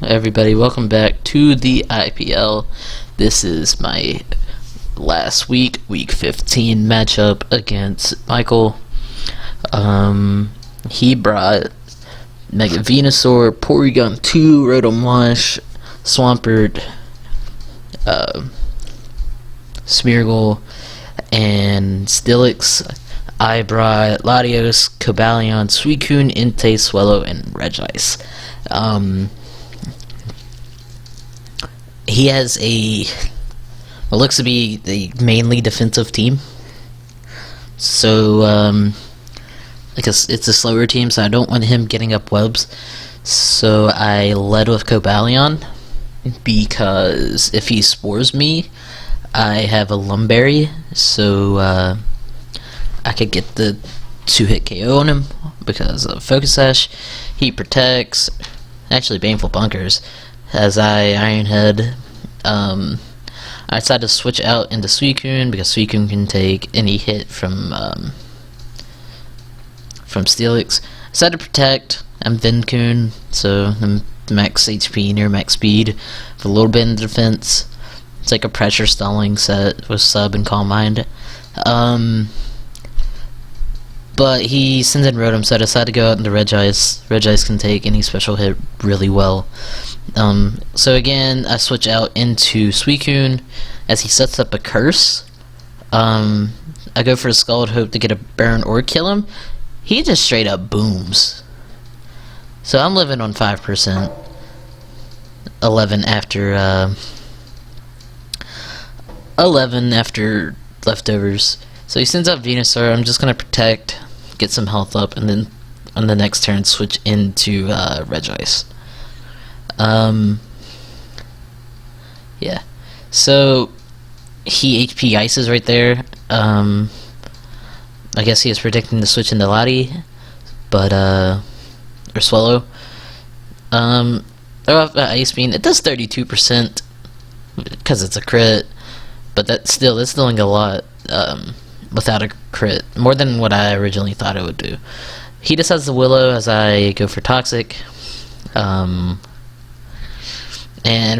everybody, welcome back to the IPL. This is my last week 15 matchup against Michael. He brought Mega Venusaur, Porygon 2, Rotom Wash, Swampert, Smeargle, and Steelix. I brought Latios, Cobalion, Suicune, Entei, Swellow, and Regice. He has what looks to be the mainly defensive team. So, because it's a slower team, so I don't want him getting up webs. So I led with Cobalion, because if he spores me, I have a Lumberry, so I could get the 2-hit KO on him because of Focus Sash. He protects, actually Baneful Bunkers, as Iron Head. I decided to switch out into Suicune because Suicune can take any hit from Steelix. I decided to protect. I'm Vincoon, so I'm max HP, near max speed, with a little bit in defense. It's like a pressure stalling set with Sub and Calm Mind. But he sends in Rotom, so I decided to go out into Regice. Regice can take any special hit really well. So again, I switch out into Suicune as he sets up a Curse. I go for a Scald, hope to get a burn or kill him. He just straight up booms. So I'm living on 5%. 11 after leftovers. So he sends out Venusaur. I'm just gonna protect, get some health up, and then on the next turn switch into Regice. Yeah. So he HP ices right there. I guess he was predicting to switch into Lati, but or Swellow. Throw off Ice Beam. It does 32% because it's a crit, but that's doing a lot without a crit, more than what I originally thought it would do. He just has the Willow as I go for Toxic. And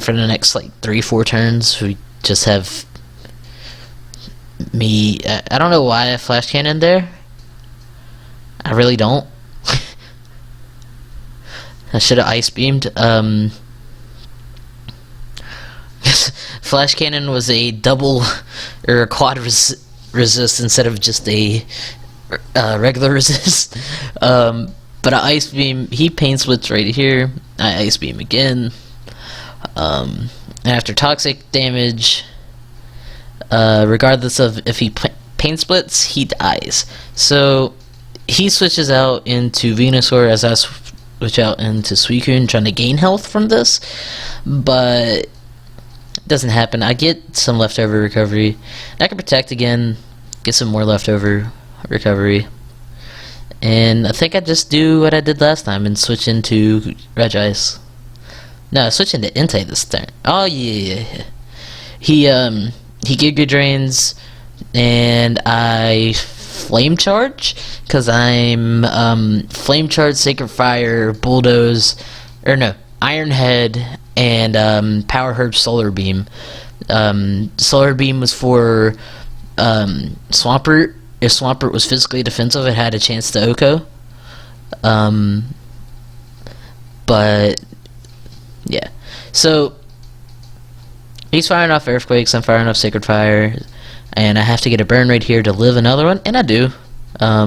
for the next like 3-4 turns, we just have me. I don't know why I Flash Cannon there. I really don't. I should have Ice Beamed. Flash Cannon was a double or a quad resist instead of just a regular resist. But I Ice Beam. He Pain Splits right here. I Ice Beam again. After toxic damage, regardless of if he Pain Splits, he dies. So he switches out into Venusaur as I switch out into Suicune, trying to gain health from this, but it doesn't happen. I get some leftover recovery. I can protect again, get some more leftover recovery, and I think I just do what I did last time and switch into Regice. No, switch into Entei this turn. Oh yeah. He Giga Drains, and I Flame Charge, because I'm Flame Charge, Sacred Fire, Bulldoze, or no, Iron Head, and Power Herb Solar Beam. Solar Beam was for Swampert. If Swampert was physically defensive, it had a chance to OHKO. But yeah, so he's firing off Earthquakes, I'm firing off Sacred Fire, and I have to get a burn right here to live another one, and I do. I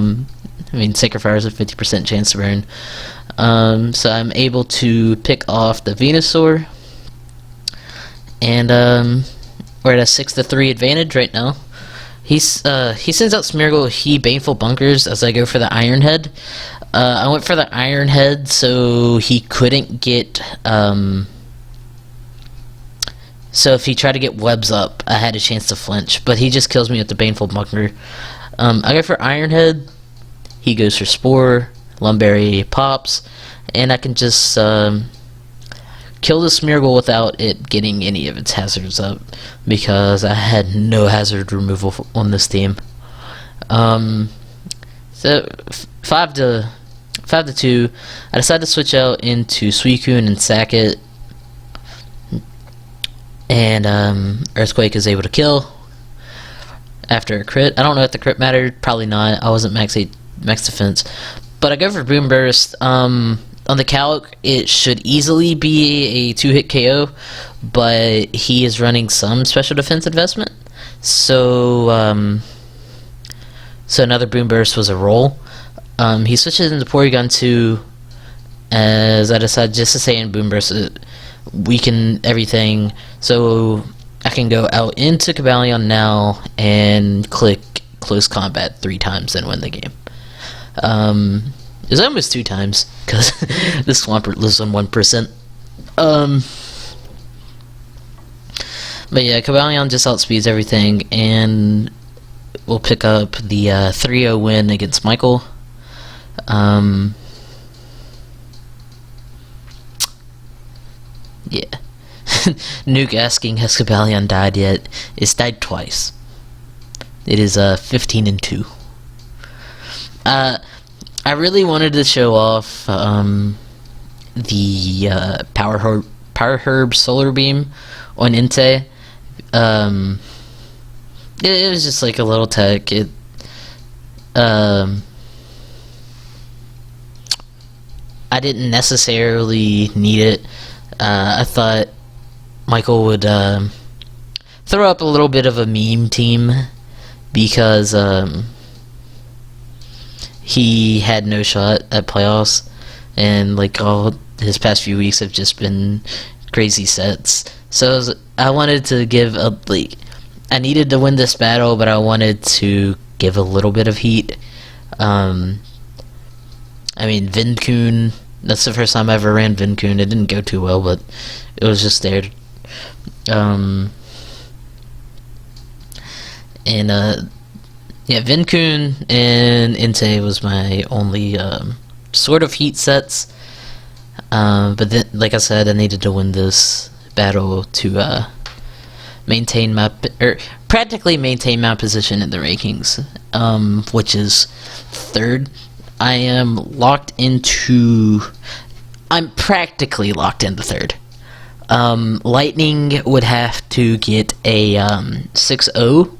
mean, Sacred Fire is a 50% chance to burn. So I'm able to pick off the Venusaur, and we're at a 6-3 advantage right now. He sends out Smeargle. He Baneful Bunkers as I go for the Iron Head. I went for the Iron Head so he couldn't get. So if he tried to get webs up, I had a chance to flinch. But he just kills me with the Baneful Bunker. I go for Iron Head. He goes for Spore. Lumberry pops, and I can just kill the Smeargle without it getting any of its hazards up, because I had no hazard removal on this team. So 5-2. I decided to switch out into Suicune and sack it. and Earthquake is able to kill after a crit. I don't know if the crit mattered. Probably not. I wasn't max defense, but I go for Boom Burst. On the calc, it should easily be a 2-hit KO, but he is running some special defense investment, so so another Boom Burst was a roll. He switches into Porygon 2, as I decided just to stay in Boom Burst, weaken everything, so I can go out into Cobalion now and click Close Combat 3 times and win the game. It was almost 2 times, because this Swampert lives on 1%. But yeah, Cobalion just outspeeds everything, and we'll pick up the 3-0 win against Michael. Yeah. Nuke asking, has Cobalion died yet? It's died twice. It is 15-2. I really wanted to show off the Power Herb Solar Beam on Entei. It was just like a little tech. I didn't necessarily need it. I thought Michael would throw up a little bit of a meme team, because he had no shot at playoffs, and like all his past few weeks have just been crazy sets. So I wanted to give I needed to win this battle, but I wanted to give a little bit of heat. I mean, Vincoon, that's the first time I ever ran Vincoon. It didn't go too well, but it was just there. Yeah, Vincoon and Entei was my only sort of heat sets. But then, like I said, I needed to win this battle to maintain my practically maintain my position in the rankings, which is 3rd. I'm practically locked into 3rd. Lightning would have to get a 6-0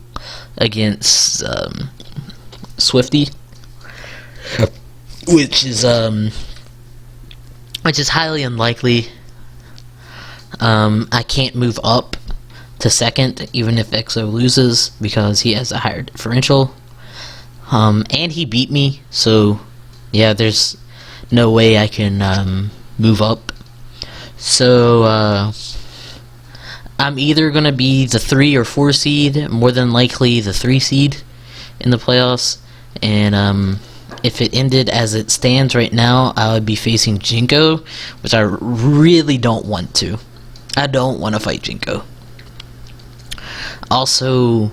against Swifty, which is highly unlikely. I can't move up to 2nd even if EXO loses, because he has a higher differential, and he beat me, so yeah, there's no way I can move up. So I'm either going to be the 3 or 4 seed, more than likely the 3 seed in the playoffs, and if it ended as it stands right now, I would be facing Jinko, which I really don't want to. I don't want to fight Jinko. Also,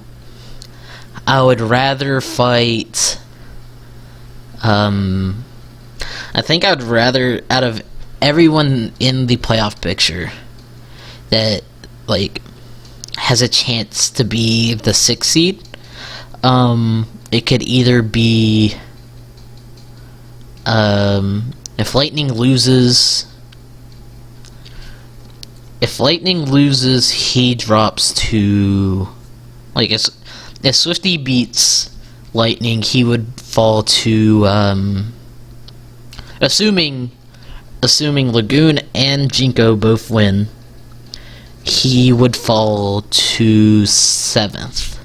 I would rather fight, I think I would rather, out of everyone in the playoff picture that like has a chance to be the 6th seed, it could either be if Lightning loses, he drops to, like, if Swifty beats Lightning, he would fall to assuming Lagoon and Jinko both win, he would fall to 7th,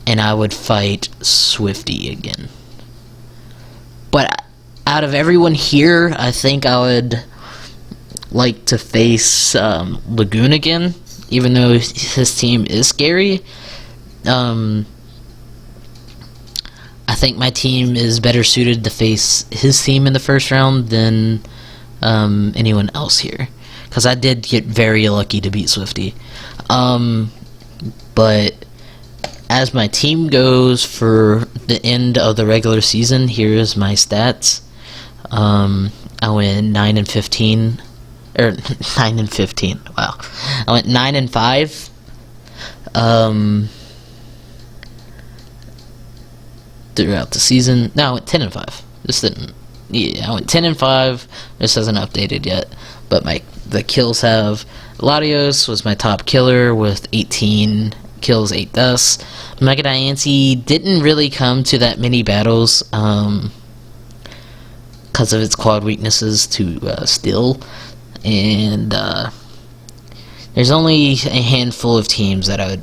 and I would fight Swifty again. But out of everyone here, I think I would like to face Lagoon again, even though his team is scary. I think my team is better suited to face his team in the first round than anyone else here, because I did get very lucky to beat Swifty. But as my team goes for the end of the regular season, here's my stats. I went 9-15, or 9-15. Wow, I went 9-5. Throughout the season. No, I went 10-5. This didn't. Yeah, I went 10-5. This hasn't updated yet, but the kills have. Latios was my top killer with 18 kills, 8 deaths. Mega Diancie didn't really come to that many battles because of its quad weaknesses to Steel, and there's only a handful of teams that I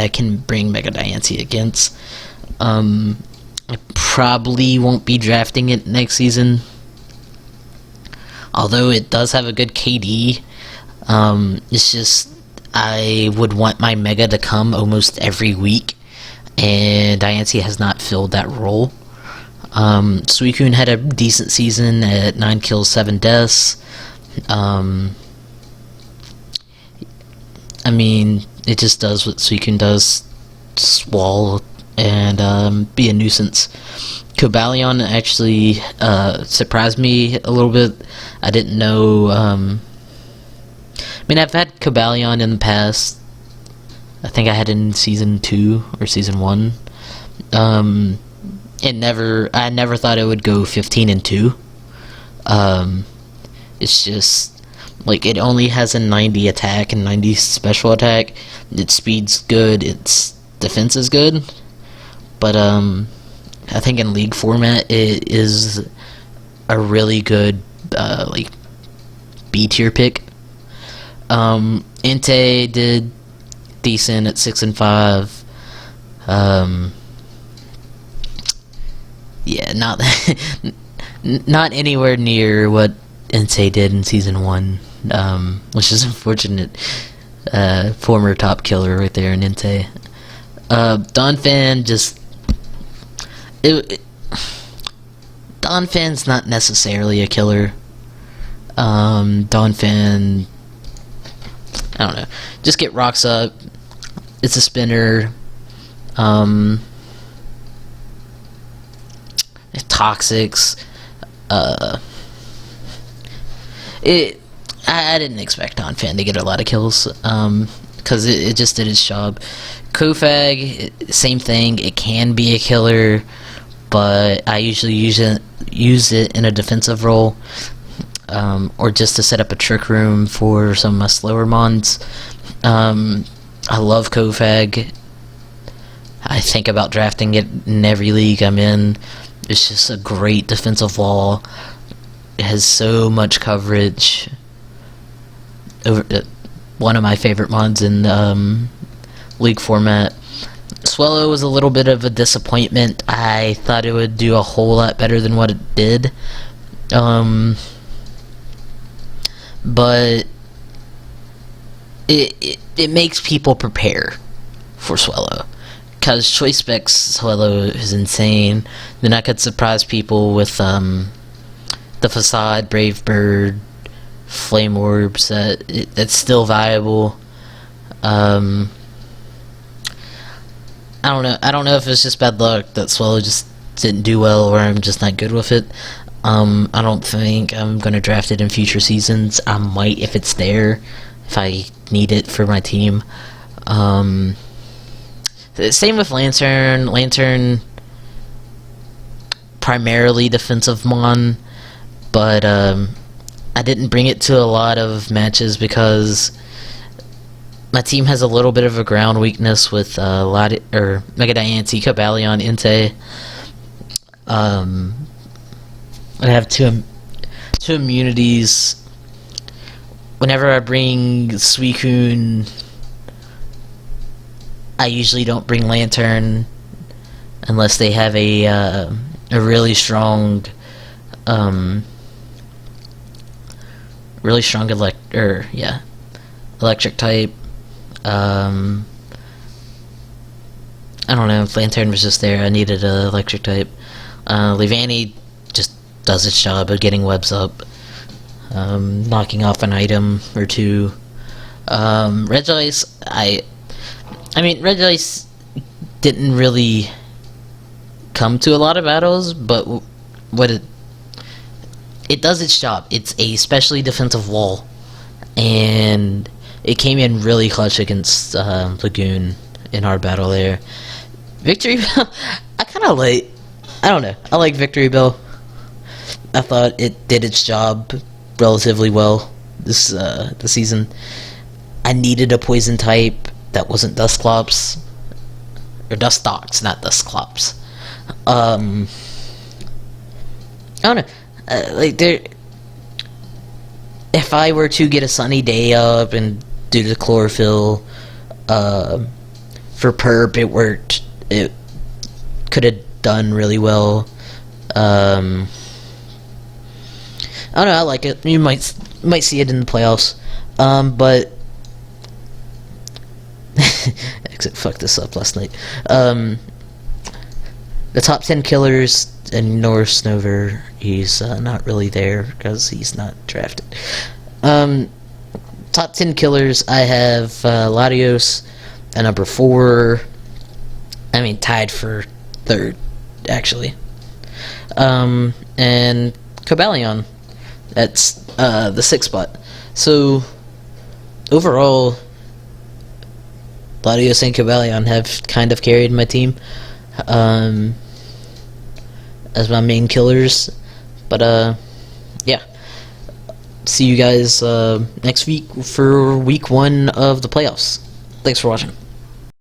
can bring Mega Diancie against. I probably won't be drafting it next season, although it does have a good KD. It's just I would want my Mega to come almost every week, and Diancie has not filled that role. Suicune had a decent season at 9 kills, 7 deaths. I mean, it just does what Suicune does, swall and be a nuisance. Cobalion actually surprised me a little bit. I didn't know. I mean, I've had Cobalion in the past. I think I had it in season 2 or season 1. I never thought it would go 15-2. It's just like it only has a 90 attack and 90 special attack. Its speed's good. Its defense is good. But I think in league format it is a really good like B tier pick. Entei did decent at 6 and 5. Yeah, not anywhere near what Entei did in season 1, which is unfortunate. Former top killer right there in Entei. Donphan just Donphan's not necessarily a killer. Donphan, I don't know. Just get rocks up. It's a spinner. Toxics. I didn't expect Donphan to get a lot of kills. Because it just did its job. Kofag, same thing. It can be a killer, but I usually use it in a defensive role, or just to set up a trick room for some of my slower mons. I love Kofag. I think about drafting it in every league I'm in. It's just a great defensive wall. It has so much coverage. One of my favorite mods in league format. Swellow was a little bit of a disappointment. I thought it would do a whole lot better than what it did. But it makes people prepare for Swellow. Because Choice Specs Swellow is insane. Then I could surprise people with the Facade, Brave Bird, Flame Orbs. That's still viable. I don't know. I don't know if it's just bad luck that Swellow just didn't do well, or I'm just not good with it. I don't think I'm gonna draft it in future seasons. I might if it's there, if I need it for my team. Same with Lantern. Lantern, primarily defensive mon, but I didn't bring it to a lot of matches because my team has a little bit of a ground weakness with Mega Diancie, Cobalion, Entei. I have two immunities. Whenever I bring Suicune, I usually don't bring Lantern unless they have a really strong electric type. I don't know if Lantern was just there. I needed an electric type. Leavanny just does its job of getting webs up, knocking off an item or two. Regice, I mean, Regice didn't really come to a lot of battles, but what it does its job. It's a specially defensive wall, and it came in really clutch against Lagoon in our battle there. Victory Bell, I don't know, I like Victory Bell. I thought it did its job relatively well. this season. I needed a poison type that wasn't Dusclops. Or Dustox, not Dusclops. I don't know. If I were to get a sunny day up and do the chlorophyll for perp, it worked. It could have done really well. I don't know. I like it. You might see it in the playoffs, but exit fucked this up last night. The top 10 killers and Norris Snover, he's not really there because he's not drafted. Top 10 killers, I have Latios at number 4. I mean, tied for 3rd, actually. And Cobalion, that's the 6th spot. So, overall, Latios and Cobalion have kind of carried my team as my main killers. But, yeah. See you guys next week for week 1 of the playoffs. Thanks for watching.